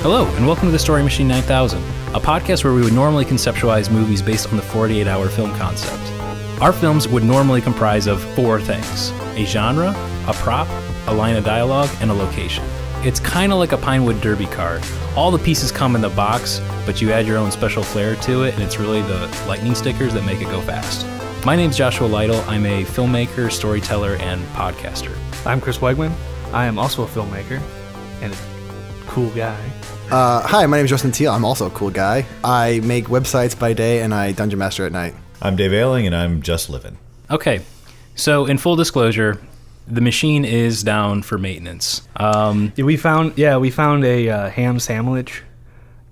Hello, and welcome to the Story Machine 9000, a podcast where we would normally conceptualize movies based on the 48-hour film concept. Our films would normally comprise of four things: a genre, a prop, a line of dialogue, and a location. It's kind of like a Pinewood Derby car. All the pieces come in the box, but you add your own special flair to it, and it's really the lightning stickers that make it go fast. My name's Joshua Lytle. I'm a filmmaker, storyteller, and podcaster. I'm Chris Wegman. I am also a filmmaker and a cool guy. Hi, my name is Justin Teal. I'm also a cool guy. I make websites by day and I dungeon master at night. I'm Dave Ailing and I'm just living. Okay, so in full disclosure, the machine is down for maintenance. We found a ham sandwich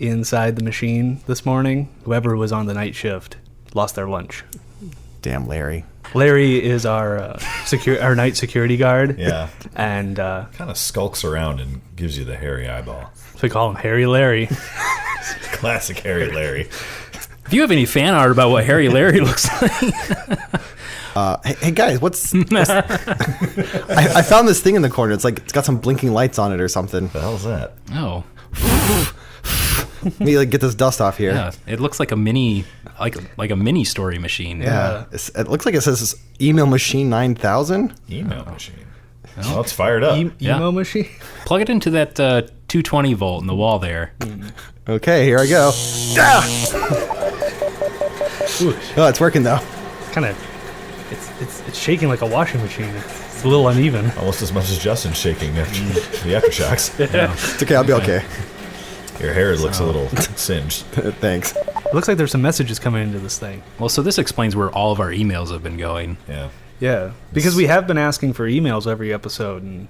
inside the machine this morning. Whoever was on the night shift lost their lunch. Damn, Larry. Larry is our our night security guard. Yeah. And kind of skulks around and gives you the hairy eyeball. So we call him Harry Larry. Classic Harry Larry. If you have any fan art about what Harry Larry looks like... Hey guys, what's I found this thing in the corner. It's got some blinking lights on it or something. What the hell's that? Oh. Let me get this dust off here. Yeah, it looks like a mini story machine. Yeah. It looks like it says Email Machine 9000. Email machine. Well, it's fired up. Emo machine? Plug it into that 220 volt in the wall there. Okay, here I go. Ah! Oh, it's working though. Kind of, it's shaking like a washing machine. It's a little uneven. Almost as much as Justin's shaking after the aftershocks. Yeah. It's okay, I'll be okay. Your hair looks a little singed. Thanks. It looks like there's some messages coming into this thing. Well, so this explains where all of our emails have been going. Yeah. Yeah, because we have been asking for emails every episode, and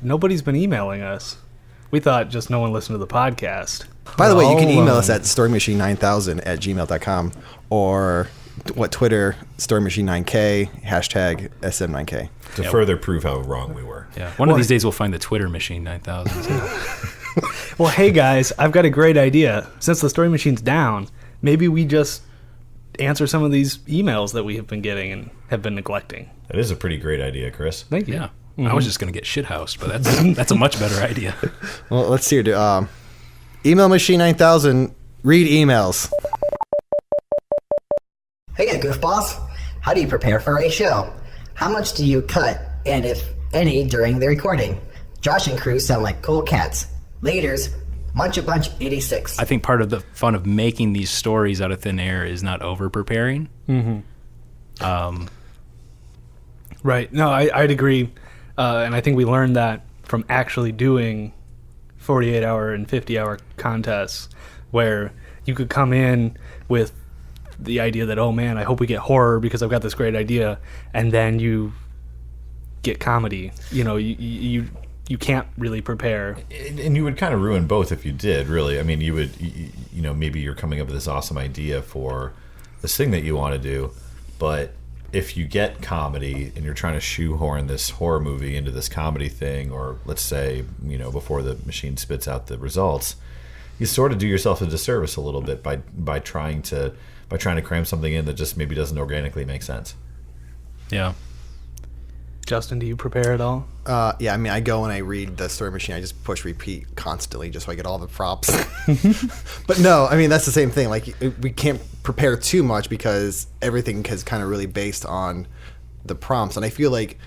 nobody's been emailing us. We thought just no one listened to the podcast. By the way, you can email us at storymachine9000@gmail.com or Twitter, storymachine9k, hashtag SM9k. To further prove how wrong we were. Yeah. One of these days we'll find the Twitter machine 9000. Well, hey guys, I've got a great idea. Since the story machine's down, maybe we just answer some of these emails that we have been getting and have been neglecting. That is a pretty great idea, Chris. Thank you. Yeah. I was just going to get shithoused, but that's a much better idea. Well, let's see here. Email Machine 9000, read emails. Hey, goofballs. How do you prepare for a show? How much do you cut, and if any, during the recording? Josh and crew sound like cool cats. Laters, Munch a Bunch 86. I think part of the fun of making these stories out of thin air is not over-preparing. Mm-hmm. Right. No, I'd agree. And I think we learned that from actually doing 48-hour and 50-hour contests where you could come in with the idea that, oh man, I hope we get horror because I've got this great idea, and then you get comedy. You know, you can't really prepare. And you would kind of ruin both if you did, really. I mean, you would, maybe you're coming up with this awesome idea for this thing that you want to do, but if you get comedy and you're trying to shoehorn this horror movie into this comedy thing, or let's say, before the machine spits out the results, you sort of do yourself a disservice a little bit by trying to cram something in that just maybe doesn't organically make sense. Yeah. Justin, do you prepare at all? Yeah, I mean, I go and I read the story machine. I just push repeat constantly just so I get all the props. But no, I mean, that's the same thing. Like, we can't prepare too much because everything is kind of really based on the prompts. And I feel like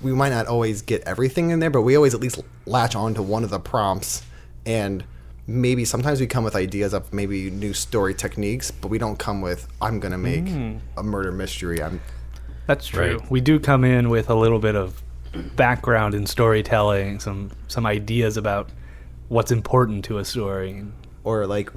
we might not always get everything in there, but we always at least latch on to one of the prompts. And maybe sometimes we come with ideas of maybe new story techniques, but we don't come with, I'm going to make a murder mystery. That's true. Right. We do come in with a little bit of background in storytelling, some ideas about what's important to a story. Or like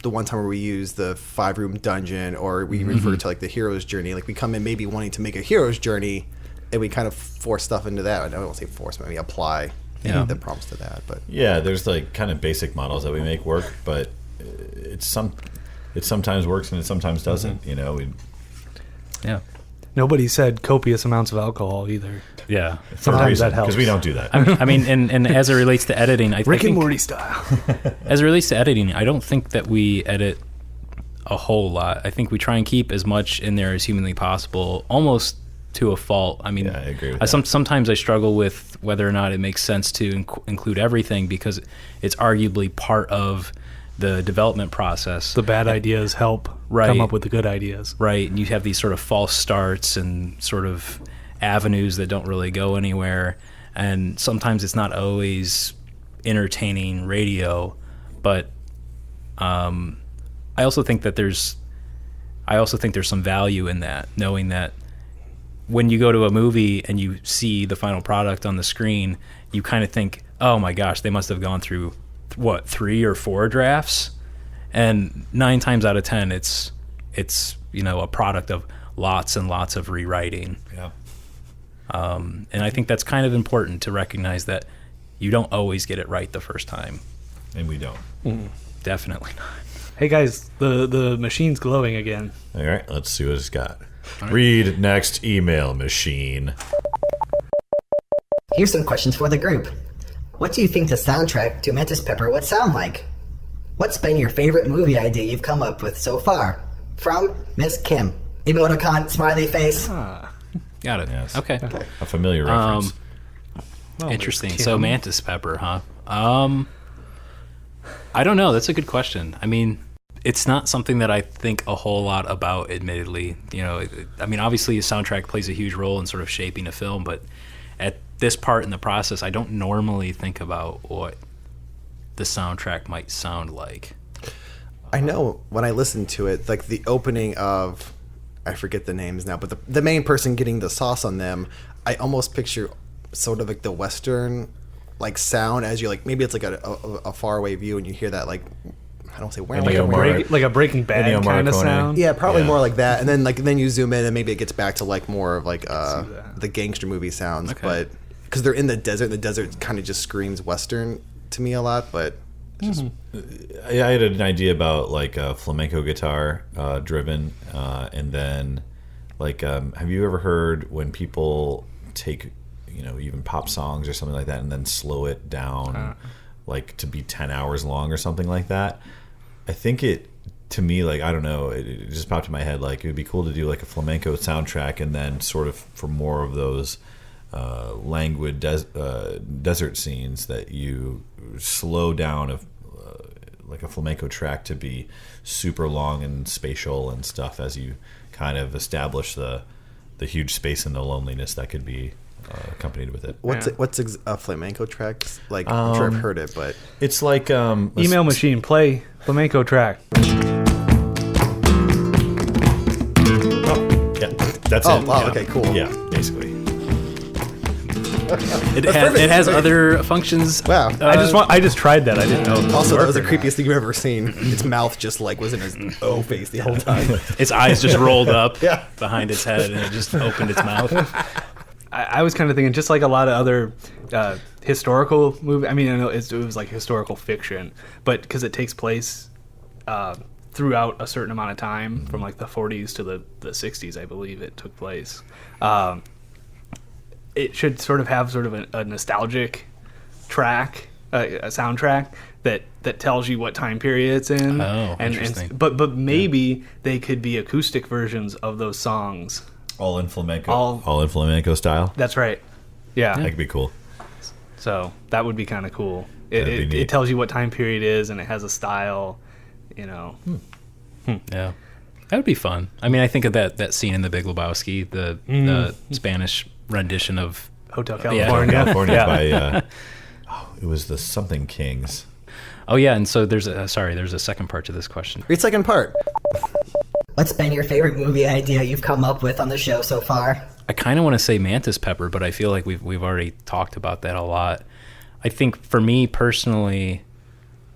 the one time where we use the 5-room dungeon, or we refer to like the hero's journey. Like we come in maybe wanting to make a hero's journey, and we kind of force stuff into that. I don't want to say force, but maybe apply the prompts to that. But yeah, there's like kind of basic models that we make work, but it sometimes works and it sometimes doesn't. Yeah. Nobody said copious amounts of alcohol either. Yeah. Sometimes that helps. Because we don't do that. I mean, and as it relates to editing, I Rick think, and Morty style. As it relates to editing, I don't think that we edit a whole lot. I think we try and keep as much in there as humanly possible, almost to a fault. I mean, Yeah, I agree with that. sometimes I struggle with whether or not it makes sense to include everything because it's arguably part of the development process. The bad ideas help Right. come up with the good ideas. Right, and you have these sort of false starts and sort of avenues that don't really go anywhere, and sometimes it's not always entertaining radio, but I also think there's some value in that, knowing that when you go to a movie and you see the final product on the screen, you kind of think, oh my gosh, they must have gone through 3 or 4 drafts, and 9 times out of 10 it's a product of lots and lots of rewriting. Yeah. And I think that's kind of important to recognize that you don't always get it right the first time. And we don't. Definitely not. Hey guys, the machine's glowing again. All right, let's see what it's got. Read next email, machine. Here's some questions for the group. What do you think the soundtrack to Mantis Pepper would sound like? What's been your favorite movie idea you've come up with so far? From Miss Kim. Emoticon, smiley face. Got it. Yes. Okay. A familiar reference. Interesting. Kim. So Mantis Pepper, huh? I don't know. That's a good question. I mean, it's not something that I think a whole lot about, admittedly. I mean, obviously a soundtrack plays a huge role in sort of shaping a film, but at this part in the process, I don't normally think about what the soundtrack might sound like. I know when I listen to it, like the opening of, I forget the names now, but the main person getting the sauce on them, I almost picture sort of like the Western like sound as you like, maybe it's like a faraway view and you hear that like, I don't say where Like a Breaking Bad Ennio kind of Morricone. sound. yeah, probably Yeah. more like that, and then you zoom in and maybe it gets back to like more of like the gangster movie sounds, Okay. but because they're in the desert kind of just screams Western to me a lot, but it's just I had an idea about like a flamenco guitar driven, and then like have you ever heard when people take even pop songs or something like that and then slow it down like to be 10 hours long or something like that? I think it, to me, like, I don't know, it just popped in my head, like it would be cool to do like a flamenco soundtrack and then sort of for more of those languid desert scenes that you slow down like a flamenco track to be super long and spatial and stuff as you kind of establish the huge space and the loneliness that could be accompanied with it. what's a flamenco track like? I'm sure I've heard it, but It's like Email machine, play flamenco track. Yeah, that's Oh, it. wow, Yeah. okay, cool. Yeah, basically. It has other functions. wow. I just tried that. I didn't know. Also, that was the creepiest thing you've ever seen. Its mouth just like was in his O face the whole time. Its eyes just rolled up Yeah. behind its head and it just opened its mouth. I was kind of thinking, just like a lot of other historical movies. I mean, I know it was like historical fiction, but because it takes place throughout a certain amount of time, from like the 40s to the 60s, I believe it took place. It should sort of have sort of a nostalgic track, a soundtrack that tells you what time period it's in. Oh, interesting. But maybe they could be acoustic versions of those songs. All in flamenco. All- All in flamenco style. That's right. Yeah. That could be cool. So that would be kind of cool. That'd be neat. It tells you what time period it is, and it has a style, Yeah. That would be fun. I mean, I think of that scene in The Big Lebowski, the Spanish rendition of Hotel Yeah. California. California Yeah. by it was the something Kings. Oh yeah, and so there's a second part to this question. Read second part. What's been your favorite movie idea you've come up with on the show so far? I kind of want to say Mantis Pepper, but I feel like we've already talked about that a lot. I think for me personally,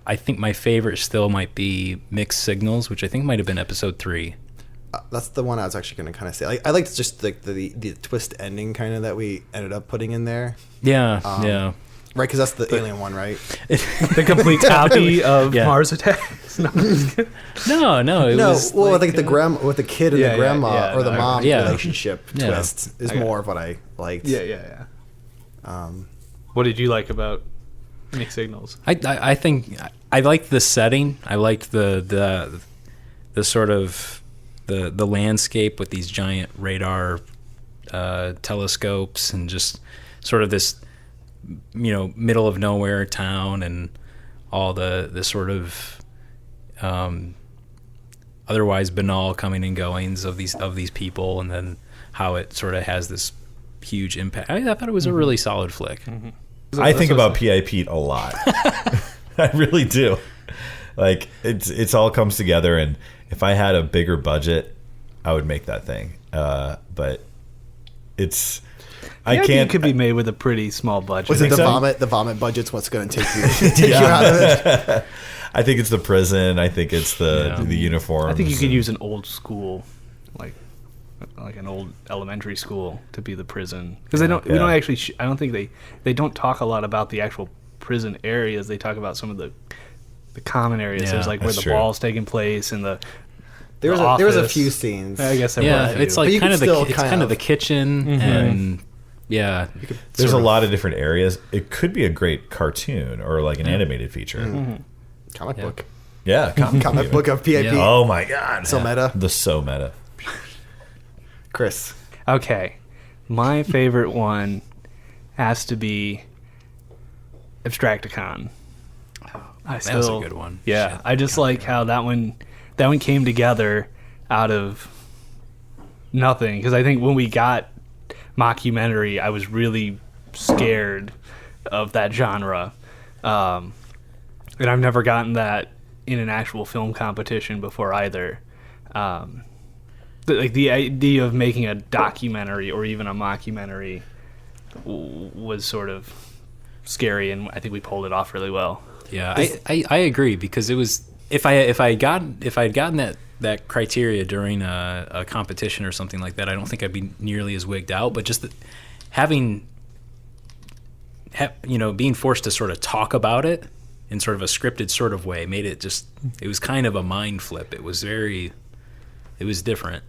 I think my favorite still might be Mixed Signals, which I think might have been episode 3. That's the one I was actually going to kind of say. Like, I liked just like the twist ending kind of that we ended up putting in there, Yeah, yeah. right? Because that's the alien one, right? The complete copy of Yeah. Mars Attacks. No, I'm just kidding. No, it No, was well, like, like the with the kid and yeah, the grandma yeah, or the no, mom yeah. relationship Yeah. twist is more of what I liked. yeah. What did you like about Mixed Signals? I think I liked the setting. I liked the sort of the landscape with these giant radar telescopes and just sort of this, middle of nowhere town and all the sort of otherwise banal coming and goings of these people, and then how it sort of has this huge impact. I thought it was a really solid flick. I think about P.I. Pete a lot. I really do. Like it's all comes together, and if I had a bigger budget, I would make that thing. But it's I can't. It could be made with a pretty small budget. Was it the so? vomit? The vomit budget's what's going to take you out of it. I think it's the prison. I think it's the uniforms. I think you could use an old school, like an old elementary school, to be the prison, because we don't actually. I don't think they don't talk a lot about the actual prison areas. They talk about some of the common areas. Yeah, There's like where the true. ball's taking place and There was a few scenes. I guess there were a few. it's like you kind could of still it's kind kind of of- the kitchen and There's a lot of different areas. It could be a great cartoon or like an animated feature. Comic book. Yeah, Comic book of PIP. Yeah. Oh my god, So meta. The so meta. Chris. Okay, my favorite one has to be Abstracticon. that was a good one. Yeah, Shit. I just like how that one came together out of nothing, because I think when we got mockumentary, I was really scared of that genre, and I've never gotten that in an actual film competition before either. The idea of making a documentary or even a mockumentary was sort of scary, and I think we pulled it off really well. Yeah, I agree, because it was if I had gotten that criteria during a competition or something like that, I don't think I'd be nearly as wigged out. But just being forced to sort of talk about it in sort of a scripted sort of way made it it was kind of a mind flip. It was different.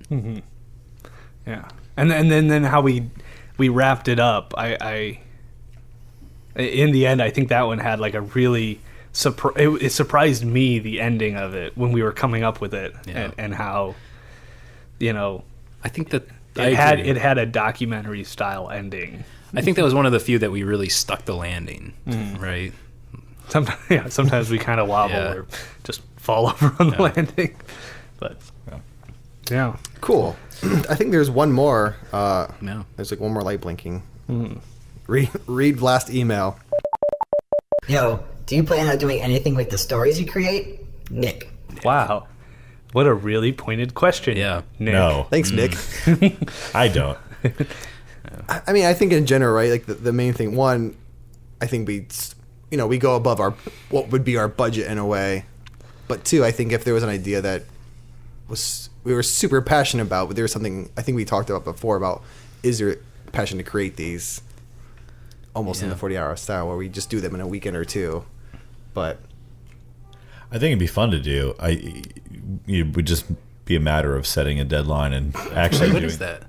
Yeah, and then how we wrapped it up. I in the end, I think that one had like a really it surprised me, the ending of it, when we were coming up with it. Yeah. And how I think that it had a documentary style ending. I think that was one of the few that we really stuck the landing, right? Sometimes we kind of wobble Yeah. or just fall over on the landing, but yeah. Cool. I think there's one more. No. There's like one more light blinking. Read last email. Yo, do you plan on doing anything with the stories you create? Nick. Wow, what a really pointed question. Yeah. Nick. No, Thanks, Nick. I don't. I mean, I think in general, right? Like the main thing. One, I think we go above what would be our budget in a way. But two, I think if there was an idea that we were super passionate about, but there was something I think we talked about before about, is there passion to create these almost in the 40-hour style where we just do them in a weekend or two. But I think it'd be fun to do. It would just be a matter of setting a deadline and actually What doing is that?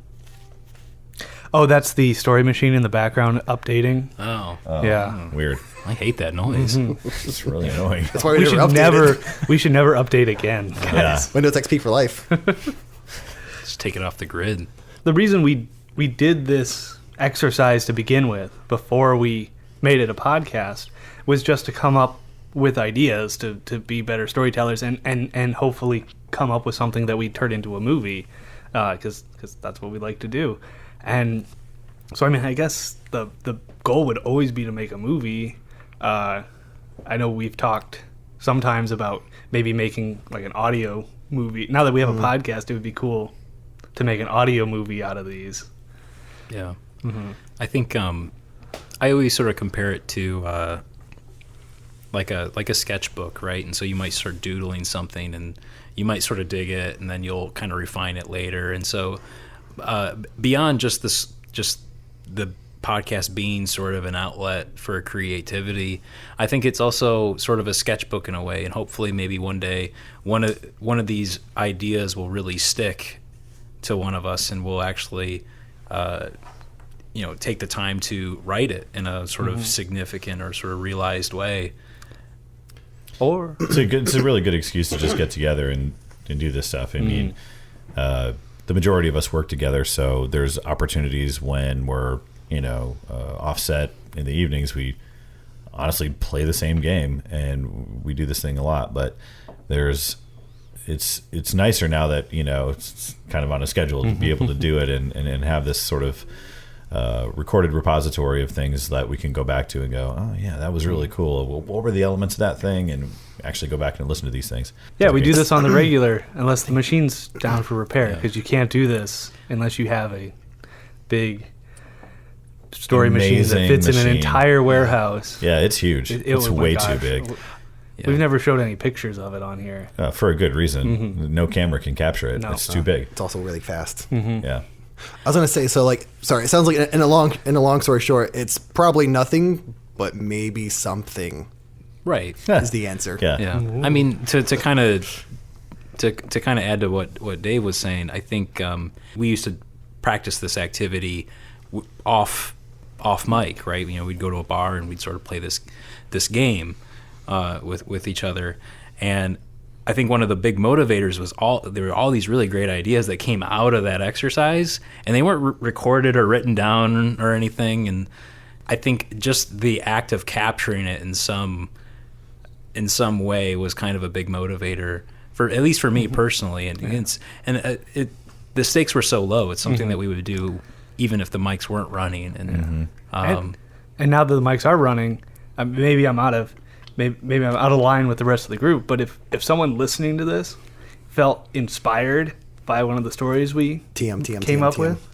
Oh, that's the story machine in the background updating. Oh, Yeah. Weird. I hate that noise. It's really annoying. that's why we We should never updated. we should never update again, guys. Yeah. Windows XP for life. Just take it off the grid. The reason we did this exercise to begin with, before we made it a podcast, was just to come up with ideas to be better storytellers and hopefully come up with something that we turn into a movie, because that's what we like to do. And so, I mean, I guess the goal would always be to make a movie. I know we've talked sometimes about maybe making like an audio movie. Now that we have a podcast, it would be cool to make an audio movie out of these. Yeah. I think I always sort of compare it to like a sketchbook, right? And so you might start doodling something, and you might sort of dig it, and then you'll kind of refine it later. And so beyond just the podcast being sort of an outlet for creativity, I think it's also sort of a sketchbook in a way. And hopefully, maybe one day, one of these ideas will really stick to one of us, and we'll actually take the time to write it in a sort of significant or sort of realized way. Or It's a really good excuse to just get together and do this stuff. I mean, the the majority of us work together, so there's opportunities when we're offset in the evenings. We honestly play the same game, and we do this thing a lot. But it's nicer now that it's kind of on a schedule to be able to do it and have this sort of recorded repository of things that we can go back to and go, oh yeah, that was really cool. Well, what were the elements of that thing? And actually go back and listen to these things. Yeah, we do this on the regular unless the machine's down for repair, because you can't do this unless you have a big story machine that fits in an entire warehouse. Yeah, it's huge. It's way too big. Yeah. We've never showed any pictures of it on here. For a good reason. No camera can capture it. No. It's too big. It's also really fast. Yeah. I was gonna say, so it sounds like in a long story short, it's probably nothing, but maybe something. Right. Is the answer. Yeah. I mean, to kind of add to what Dave was saying, I think we used to practice this activity off mic, right? We'd go to a bar and we'd sort of play this game with each other, and I think one of the big motivators was there were all these really great ideas that came out of that exercise, and they weren't recorded or written down or anything. And I think just the act of capturing it in some way was kind of a big motivator at least for me personally. And the stakes were so low. It's something that we would do even if the mics weren't running. And and now that the mics are running, maybe I'm out of line with the rest of the group, but if someone listening to this felt inspired by one of the stories we came up with.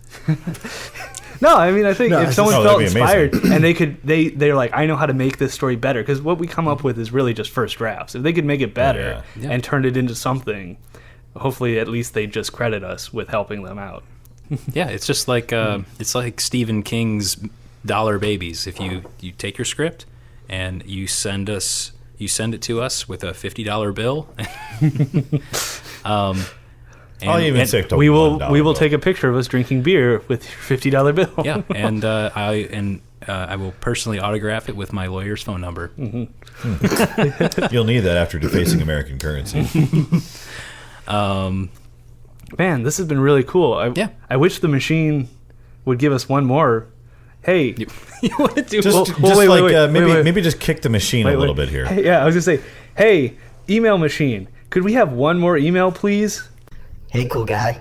No, I mean, I think if someone felt inspired and they're like, I know how to make this story better, because what we come up with is really just first drafts. If they could make it better and turn it into something, hopefully at least they just credit us with helping them out. Yeah, it's just like it's like Stephen King's Dollar Babies. If you take your script and you send it to us with a $50 bill. We will take a picture of us drinking beer with your $50 bill. Yeah, and I will personally autograph it with my lawyer's phone number. You'll need that after defacing American currency. Man, this has been really cool. I wish the machine would give us one more. Hey, you want to do? Maybe just kick the machine a little bit here. Hey, yeah, I was gonna say, hey, email machine, could we have one more email, please? Hey, cool guy.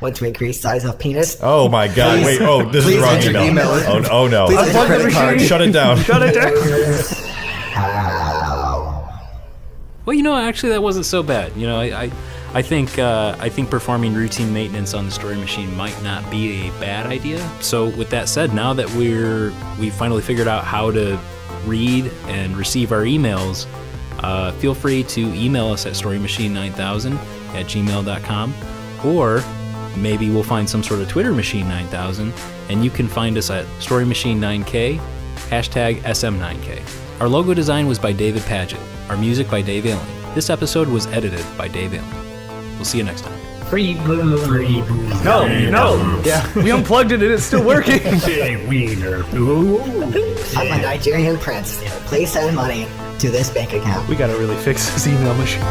Want to increase size of penis? Oh my God! Wait. Oh, this is the wrong email. Oh no! Shut it down. Shut it down. Well, actually, that wasn't so bad. I think performing routine maintenance on the story machine might not be a bad idea. So with that said, now that we finally figured out how to read and receive our emails, feel free to email us at storymachine9000@gmail.com, or maybe we'll find some sort of Twitter machine 9000, and you can find us at storymachine9k, #SM9k. Our logo design was by David Paget. Our music by Dave Allen. This episode was edited by Dave Allen. We'll see you next time. Free boo. No. Yeah. We unplugged it and it's still working. I'm a Nigerian prince. Please send money to this bank account. We gotta really fix this email machine.